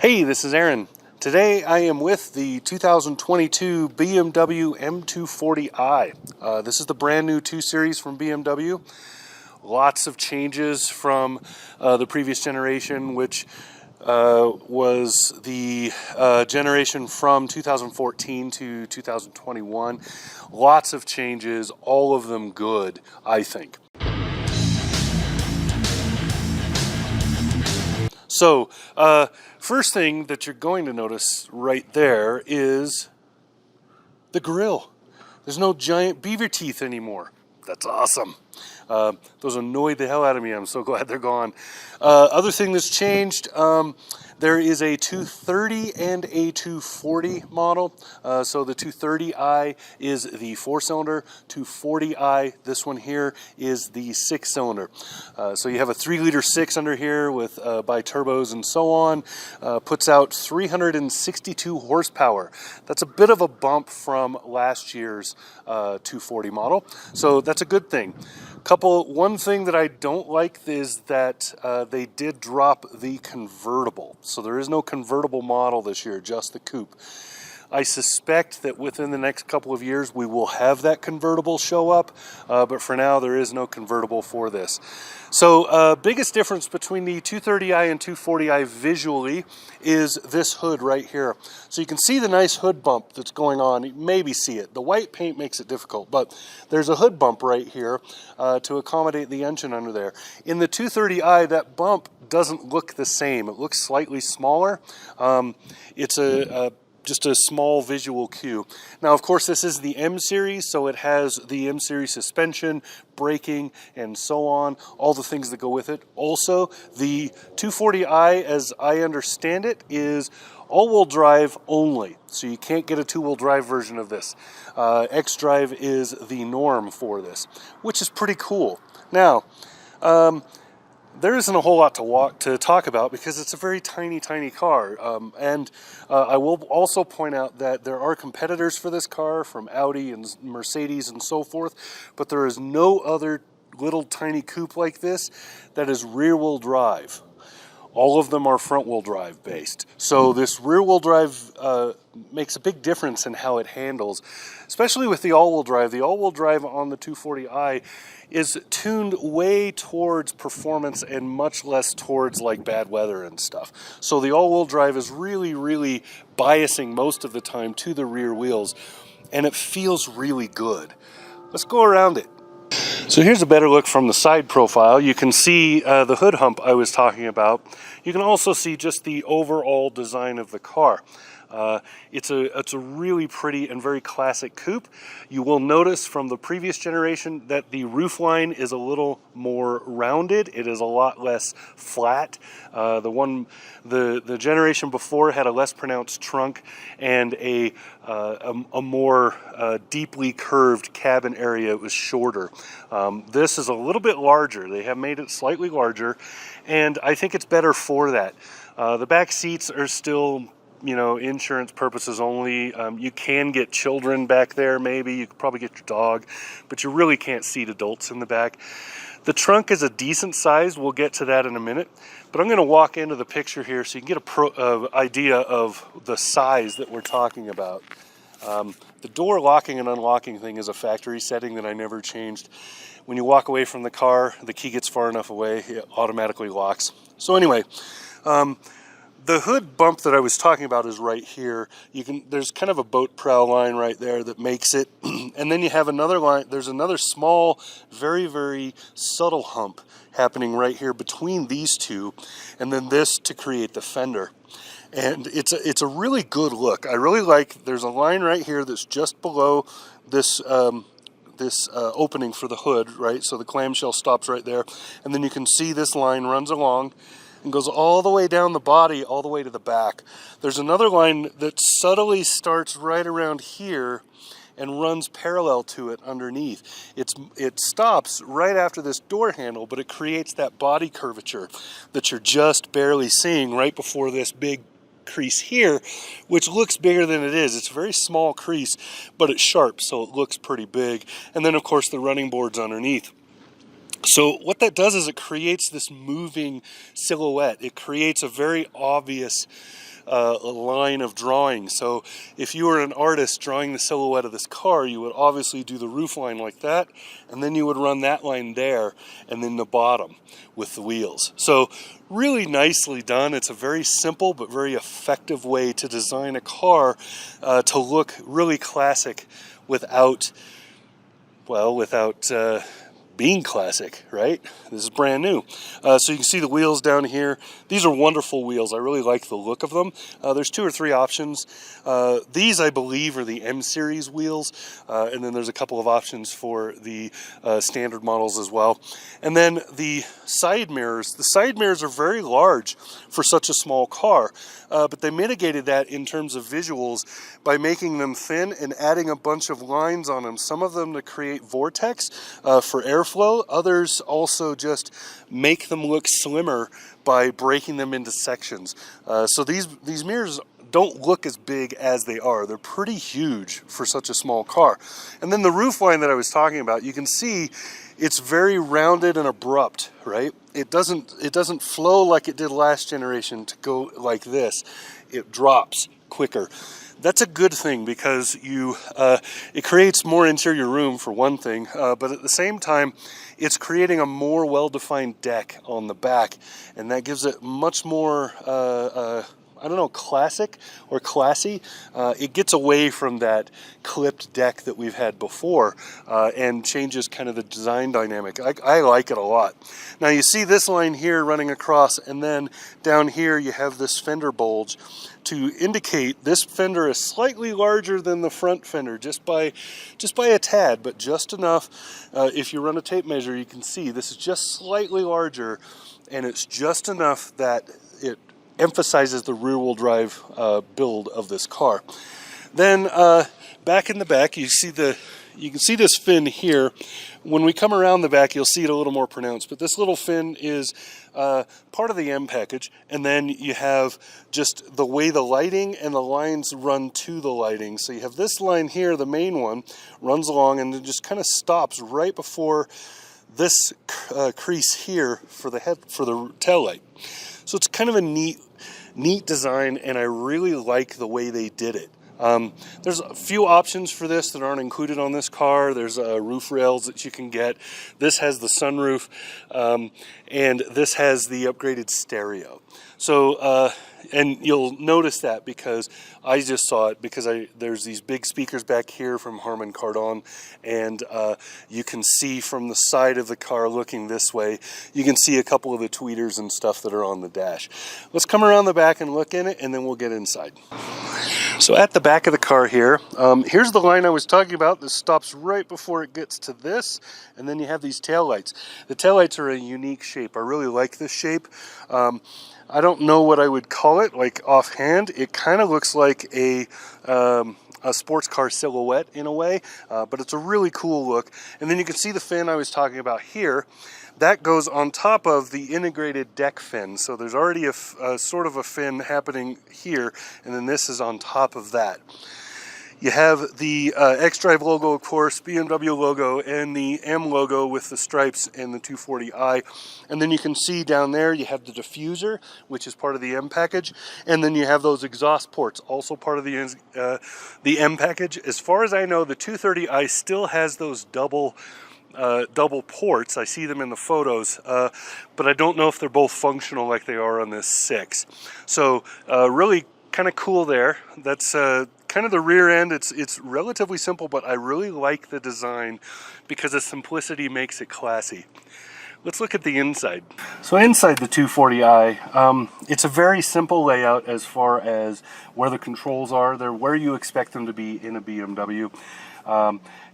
Hey, this is Aaron. Today I am with the 2022 BMW M240i. This is the brand new 2 Series from BMW. Lots of changes from the previous generation, which was the generation from 2014 to 2021. Lots of changes, all of them good, I think. So, first thing that you're going to notice right there is the grille. There's no giant beaver teeth anymore. That's awesome. Those annoyed the hell out of me. I'm so glad they're gone. Other thing that's changed, there is a 230 and a 240 model. So the 230i is the 4-cylinder, 240i, this one here, is the 6-cylinder. So you have a 3-liter 6 under here with bi-turbos and so on. Puts out 362 horsepower. That's a bit of a bump from last year's 240 model. So that's a good thing. One thing that I don't like is that they did drop the convertible. So there is no convertible model this year, just the coupe. I suspect that within the next couple of years we will have that convertible show up, but for now there is no convertible for this. So biggest difference between the 230i and 240i visually is this hood right here. So you can see the nice hood bump that's going on. You maybe see it. The white paint makes it difficult, but there's a hood bump right here to accommodate the engine under there. In the 230i, that bump doesn't look the same. It looks slightly smaller. It's just a small visual cue. Now, of course, this is the M series, so it has the M series suspension, braking, and so on, all the things that go with it. Also, the 240i, as I understand it, is all-wheel drive only, so you can't get a 2-wheel drive version of this. X-Drive is the norm for this, which is pretty cool. Now, there isn't a whole lot to talk about because it's a very tiny car. I will also point out that there are competitors for this car from Audi and Mercedes and so forth, but there is no other little tiny coupe like this that is rear-wheel drive. All of them are front-wheel drive based. So this rear-wheel drive makes a big difference in how it handles, especially with the all-wheel drive. The all-wheel drive on the 240i is tuned way towards performance and much less towards like bad weather and stuff. So the all-wheel drive is really biasing most of the time to the rear wheels, and it feels really good. Let's go around it. So here's a better look from the side profile. You can see the hood hump I was talking about. You can also see just the overall design of the car. It's a really pretty and very classic coupe. You will notice from the previous generation that the roofline is a little more rounded. It is a lot less flat. The generation before had a less pronounced trunk and a more deeply curved cabin area. It was shorter. This is a little bit larger. They have made it slightly larger, and I think it's better for that. The back seats are still, insurance purposes only. You can get children back there, maybe. You could probably get your dog, but you really can't seat adults in the back. The trunk is a decent size. We'll get to that in a minute, but I'm going to walk into the picture here so you can get an idea of the size that we're talking about. The door locking and unlocking thing is a factory setting that I never changed. When you walk away from the car, the key gets far enough away, it automatically locks. So anyway, the hood bump that I was talking about is right here. There's kind of a boat prow line right there that makes it, and then you have another line. There's another small, very subtle hump happening right here between these two, and then this to create the fender. And it's a really good look. I really like. There's a line right here that's just below this opening for the hood, right? So the clamshell stops right there, and then you can see this line runs along and goes all the way down the body, all the way to the back. There's another line that subtly starts right around here and runs parallel to it underneath. It stops right after this door handle, but it creates that body curvature that you're just barely seeing right before this big crease here, which looks bigger than it is. It's a very small crease, but it's sharp, so it looks pretty big. And then, of course, the running boards underneath. So what that does is it creates this moving silhouette. It creates a very obvious line of drawing. So if you were an artist drawing the silhouette of this car, you would obviously do the roof line like that, and then you would run that line there, and then the bottom with the wheels. So really nicely done. It's a very simple but very effective way to design a car to look really classic without, well, without being classic, right? This is brand new. So you can see the wheels down here. These are wonderful wheels. I really like the look of them. There's 2 or 3 options. These, I believe, are the M series wheels, and then there's a couple of options for the standard models as well. And then the side mirrors. The side mirrors are very large for such a small car, but they mitigated that in terms of visuals by making them thin and adding a bunch of lines on them. Some of them to create vortex for airflow. Others also just make them look slimmer by breaking them into sections. So these mirrors don't look as big as they are. They're pretty huge for such a small car. And then the roof line that I was talking about, you can see it's very rounded and abrupt, right? It doesn't flow like it did last generation to go like this. It drops quicker. That's a good thing because it creates more interior room for one thing, but at the same time, it's creating a more well-defined deck on the back, and that gives it much more, I don't know, classic or classy. It gets away from that clipped deck that we've had before and changes kind of the design dynamic. I like it a lot. Now you see this line here running across, and then down here you have this fender bulge to indicate this fender is slightly larger than the front fender, just by a tad, but just enough. If you run a tape measure, you can see this is just slightly larger, and it's just enough that it emphasizes the rear-wheel drive build of this car. Then back in the back, you can see this fin here. When we come around the back, you'll see it a little more pronounced, but this little fin is part of the M package, and then you have just the way the lighting and the lines run to the lighting. So you have this line here, the main one, runs along and it just kind of stops right before this crease here for the tail light. So it's kind of a neat design, and I really like the way they did it. There's a few options for this that aren't included on this car. There's roof rails that you can get. This has the sunroof, and this has the upgraded stereo. So, and you'll notice that because I just saw it, because there's these big speakers back here from Harman Kardon, and you can see from the side of the car looking this way, you can see a couple of the tweeters and stuff that are on the dash. Let's come around the back and look in it, and then we'll get inside. So at the back of the car here, here's the line I was talking about. This stops right before it gets to this, and then you have these taillights. The taillights are a unique shape. I really like this shape. I don't know what I would call it, like offhand. It kind of looks like a sports car silhouette in a way, but it's a really cool look. And then you can see the fin I was talking about here. That goes on top of the integrated deck fin. So there's already a sort of a fin happening here, and then this is on top of that. You have the X-Drive logo, of course, BMW logo, and the M logo with the stripes and the 240i. And then you can see down there you have the diffuser, which is part of the M package. And then you have those exhaust ports, also part of the M package. As far as I know, the 230i still has those double ports. I see them in the photos, but I don't know if they're both functional like they are on this 6. So really kind of cool there. That's kind of the rear end. It's relatively simple, but I really like the design because the simplicity makes it classy. Let's look at the inside. So inside the 240i, it's a very simple layout as far as where the controls are. They're where you expect them to be in a BMW.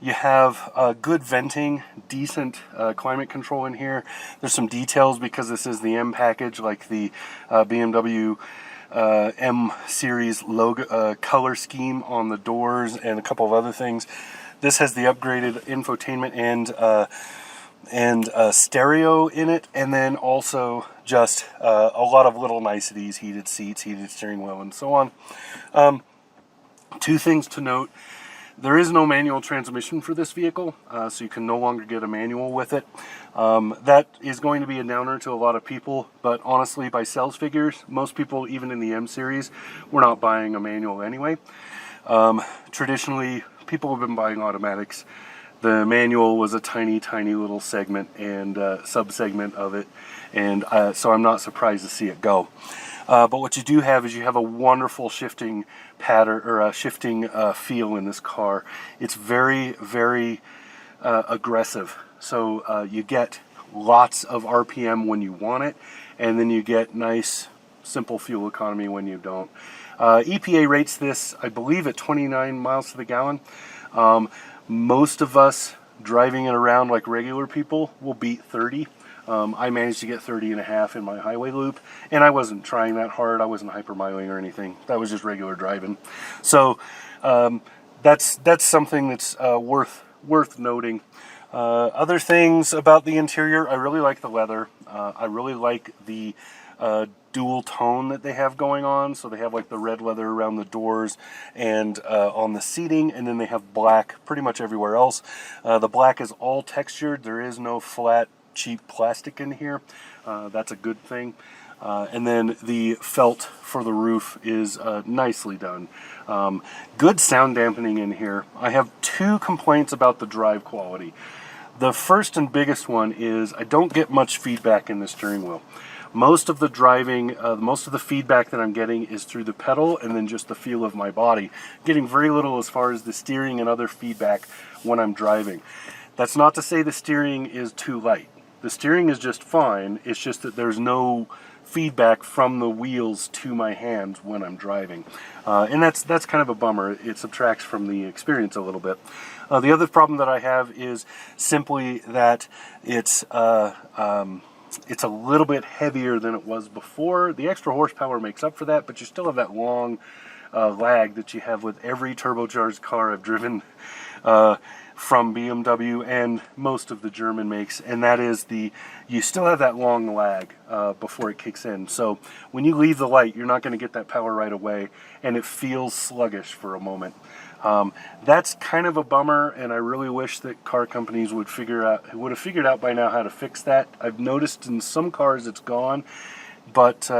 You have good venting, decent climate control in here. There's some details because this is the M package, like the BMW M series logo color scheme on the doors and a couple of other things. This has the upgraded infotainment and stereo in it, and then also just a lot of little niceties: heated seats, heated steering wheel, and so on. Two things to note. There is no manual transmission for this vehicle, so you can no longer get a manual with it. That is going to be a downer to a lot of people, but honestly, by sales figures, most people, even in the M series, were not buying a manual anyway. Traditionally, people have been buying automatics. The manual was a tiny, tiny little segment and sub-segment of it, and so I'm not surprised to see it go. But what you do have is you have a wonderful shifting pattern, or a shifting feel in this car. It's very, very aggressive. So you get lots of RPM when you want it, and then you get nice, simple fuel economy when you don't. EPA rates this, I believe, at 29 miles to the gallon. Most of us driving it around like regular people will beat 30. I managed to get 30.5 in my highway loop, and I wasn't trying that hard. I wasn't hypermiling or anything. That was just regular driving. So that's something that's worth noting. Other things about the interior, I really like the leather. I really like the dual tone that they have going on. So they have like the red leather around the doors and on the seating, and then they have black pretty much everywhere else. The black is all textured. There is no flat, cheap plastic in here. That's a good thing. And then the felt for the roof is nicely done. Good sound dampening in here. I have two complaints about the drive quality. The first and biggest one is I don't get much feedback in the steering wheel. Most of the driving, most of the feedback that I'm getting is through the pedal and then just the feel of my body. Getting very little as far as the steering and other feedback when I'm driving. That's not to say the steering is too light. The steering is just fine. It's just that there's no feedback from the wheels to my hands when I'm driving. And that's kind of a bummer. It subtracts from the experience a little bit. The other problem that I have is simply that it's a little bit heavier than it was before. The extra horsepower makes up for that, but you still have that long lag that you have with every turbocharged car I've driven from BMW and most of the German makes, and that is you still have that long lag before it kicks in. So when you leave the light, you're not going to get that power right away, and it feels sluggish for a moment. That's kind of a bummer, and I really wish that car companies would have figured out by now how to fix that. I've noticed in some cars it's gone, but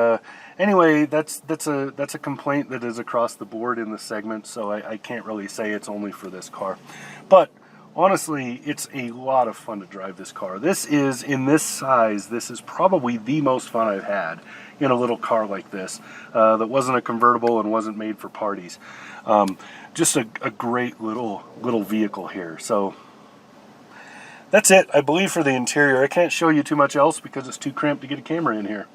anyway, that's a complaint that is across the board in the segment, so I can't really say it's only for this car. But honestly, it's a lot of fun to drive this car. This is, in this size, this is probably the most fun I've had in a little car like this that wasn't a convertible and wasn't made for parties. Just a great little vehicle here. So that's it, I believe, for the interior. I can't show you too much else because it's too cramped to get a camera in here.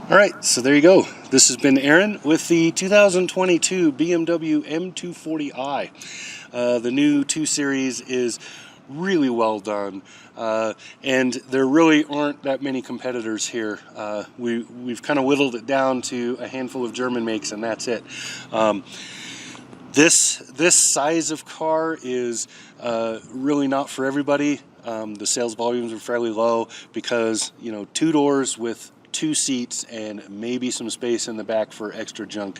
Alright, so there you go. This has been Aaron with the 2022 BMW M240i. The new 2 Series is really well done, and there really aren't that many competitors here. We've kind of whittled it down to a handful of German makes, and that's it. This size of car is really not for everybody. The sales volumes are fairly low because, you know, 2 doors with 2 seats and maybe some space in the back for extra junk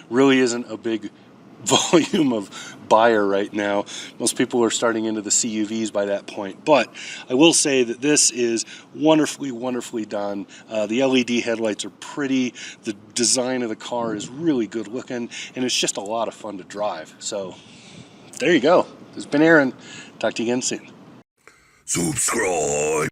really isn't a big volume of buyer right now. Most people are starting into the CUVs by that point, but I will say that this is wonderfully done. The LED headlights are pretty, the design of the car is really good looking, and it's just a lot of fun to drive. So there you go. This has been Aaron. Talk to you again soon. Subscribe.